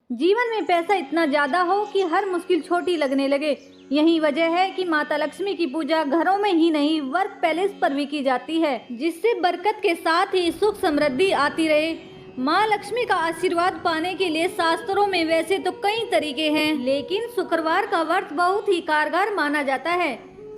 जीवन में पैसा इतना ज्यादा हो कि हर मुश्किल छोटी लगने लगे। यही वजह है कि माता लक्ष्मी की पूजा घरों में ही नहीं वर्क पैलेस पर भी की जाती है, जिससे बरकत के साथ ही सुख समृद्धि आती रहे। माँ लक्ष्मी का आशीर्वाद पाने के लिए शास्त्रों में वैसे तो कई तरीके हैं, लेकिन शुक्रवार का व्रत बहुत ही कारगर माना जाता है।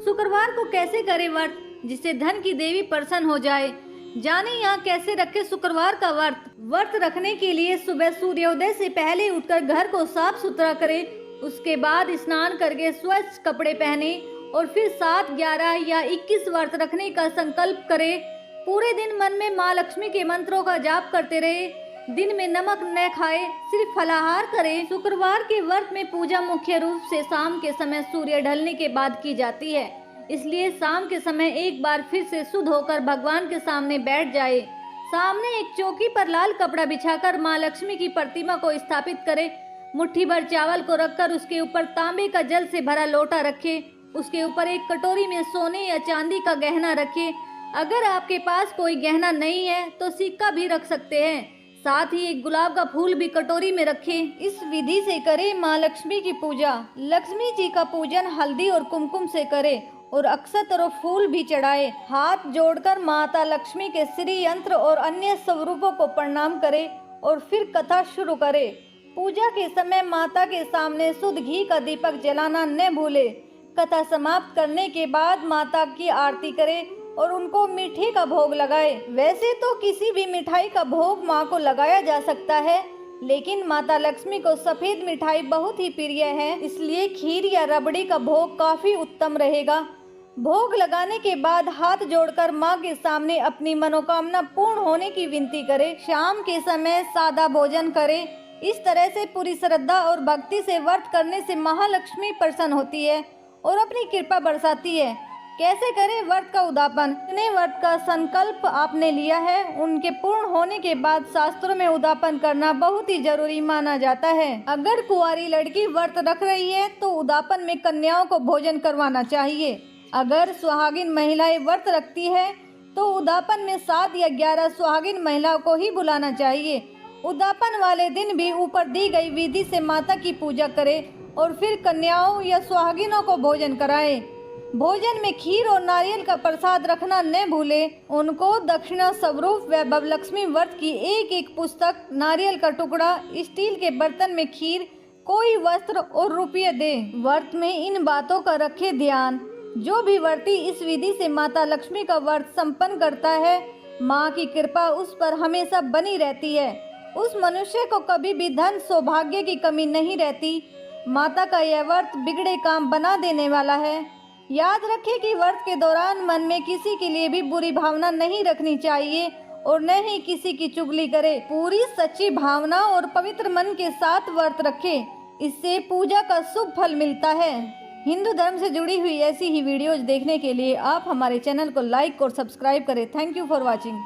शुक्रवार को कैसे करे व्रत जिससे धन की देवी प्रसन्न हो जाए, जाने यहाँ कैसे रखे शुक्रवार का व्रत रखने के लिए सुबह सूर्योदय से पहले उठकर घर को साफ सुथरा करें। उसके बाद स्नान करके स्वच्छ कपड़े पहने और फिर 7, 11 या 21 व्रत रखने का संकल्प करें। पूरे दिन मन में माँ लक्ष्मी के मंत्रों का जाप करते रहे। दिन में नमक न खाए, सिर्फ फलाहार करें। शुक्रवार के व्रत में पूजा मुख्य रूप से शाम के समय सूर्य ढलने के बाद की जाती है, इसलिए शाम के समय एक बार फिर से शुद्ध होकर भगवान के सामने बैठ जाए। सामने एक चौकी पर लाल कपड़ा बिछाकर माँ लक्ष्मी की प्रतिमा को स्थापित करें। मुट्ठी भर चावल को रखकर उसके ऊपर तांबे का जल से भरा लोटा रखे। उसके ऊपर एक कटोरी में सोने या चांदी का गहना रखे। अगर आपके पास कोई गहना नहीं है तो सिक्का भी रख सकते हैं। साथ ही एक गुलाब का फूल भी कटोरी में रखें। इस विधि से करें माँ लक्ष्मी की पूजा। लक्ष्मी जी का पूजन हल्दी और कुमकुम से करें और अक्षत और फूल भी चढ़ाए। हाथ जोड़कर माता लक्ष्मी के श्री यंत्र और अन्य स्वरूपों को प्रणाम करें और फिर कथा शुरू करें। पूजा के समय माता के सामने शुद्ध घी का दीपक जलाना न भूले। कथा समाप्त करने के बाद माता की आरती करें और उनको मीठे का भोग लगाए। वैसे तो किसी भी मिठाई का भोग माँ को लगाया जा सकता है, लेकिन माता लक्ष्मी को सफेद मिठाई बहुत ही प्रिय है, इसलिए खीर या रबड़ी का भोग काफी उत्तम रहेगा। भोग लगाने के बाद हाथ जोड़कर माँ के सामने अपनी मनोकामना पूर्ण होने की विनती करें। शाम के समय सादा भोजन करें। इस तरह से पूरी श्रद्धा और भक्ति से व्रत करने से महालक्ष्मी प्रसन्न होती है और अपनी कृपा बरसाती है। कैसे करें व्रत का उद्यापन? जितने व्रत का संकल्प आपने लिया है उनके पूर्ण होने के बाद शास्त्रों में उद्यापन करना बहुत ही जरूरी माना जाता है। अगर कुंवारी लड़की व्रत रख रही है तो उद्यापन में कन्याओं को भोजन करवाना चाहिए। अगर सुहागिन महिलाएं व्रत रखती है तो उद्यापन में 7 या 11 सुहागिन महिलाओं को ही बुलाना चाहिए। उद्यापन वाले दिन भी ऊपर दी गई विधि से माता की पूजा करें और फिर कन्याओं या सुहागिनों को भोजन कराएं। भोजन में खीर और नारियल का प्रसाद रखना न भूलें। उनको दक्षिणा स्वरूप वैभव लक्ष्मी व्रत की एक पुस्तक, नारियल का टुकड़ा, स्टील के बर्तन में खीर, कोई वस्त्र और रुपये दे। व्रत में इन बातों का रखे ध्यान। जो भी व्रती इस विधि से माता लक्ष्मी का व्रत संपन्न करता है, माँ की कृपा उस पर हमेशा बनी रहती है। उस मनुष्य को कभी भी धन सौभाग्य की कमी नहीं रहती। माता का यह व्रत बिगड़े काम बना देने वाला है। याद रखें कि व्रत के दौरान मन में किसी के लिए भी बुरी भावना नहीं रखनी चाहिए और न ही किसी की चुगली करें। पूरी सच्ची भावना और पवित्र मन के साथ व्रत रखें, इससे पूजा का शुभ फल मिलता है। हिंदू धर्म से जुड़ी हुई ऐसी ही वीडियोज देखने के लिए आप हमारे चैनल को लाइक और सब्सक्राइब करें। Thank you for watching.